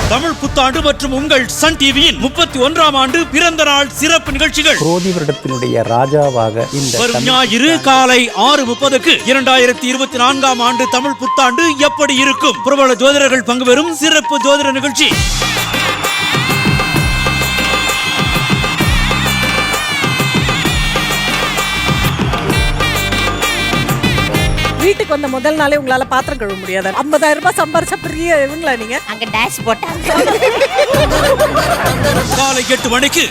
தமிழ் புத்தாண்டு மற்றும் உங்கள் சன் டிவியின் 31ஆம் ஆண்டு பிறந்த நாள் சிறப்பு நிகழ்ச்சிகள். குரோதி வருடத்தினுடைய ராஜாவாக வரும் ஞாயிறு காலை 6:30க்கு 2024ஆம் ஆண்டு தமிழ் புத்தாண்டு எப்படி இருக்கும்? பிரபல ஜோதிடர்கள் பங்கு பெறும் சிறப்பு ஜோதிட நிகழ்ச்சி. வீட்டுக்கு வந்த முதல் நாளே உங்களால பாத்திரம் கழுவ முடியாது. 50,000 ரூபாய் சம்பாரிச்ச பெரிய இவங்களா நீங்க? அங்க டாஷ் போட்டாங்க. காலை 8 மணிக்கு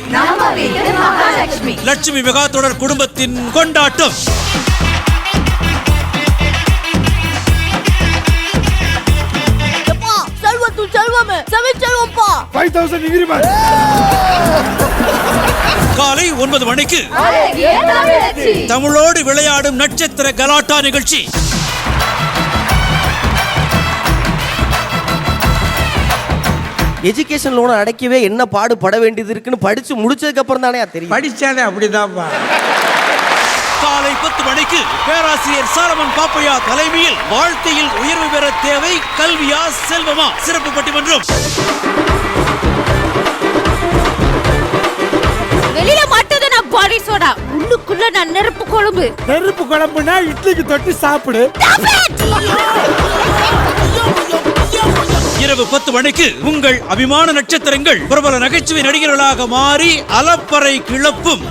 லட்சுமி மெகா தொடர் குடும்பத்தின் கொண்டாட்டம். காலை 9 மணிக்கு தமிழோடு விளையாடும் நட்சத்திர கலாட்டா நிகழ்ச்சி. எஜுகேஷன் லோனை அடைக்கவே என்ன பாடுபட வேண்டியது இருக்குன்னு படிச்சு முடிச்சதுக்கு அப்புறம் தானே தெரியும். படிச்சாலே அப்படிதான்ப்பா. காலை 10 மணிக்கு பேராசிரியர் சாலமன் பாப்பையா தலைமையில் வாழ்க்கையில் உயர்வு பெற தேவை கல்வியா செல்வமா சிறப்பு பட்டிமன்றம். வெளியில மாட்டது நான் பாடி சோடா, உள்ளுக்குள்ள நான் நெருப்பு குழம்பு. நெருப்பு குழம்புனா இட்லிக்கு தொட்டு சாப்பிடு. இரவு 10 மணிக்கு உங்கள் அபிமான நட்சத்திரங்கள் பிரபல நகைச்சுவை நடிகர்களாக மாறி அலப்பறை கிளப்பும்.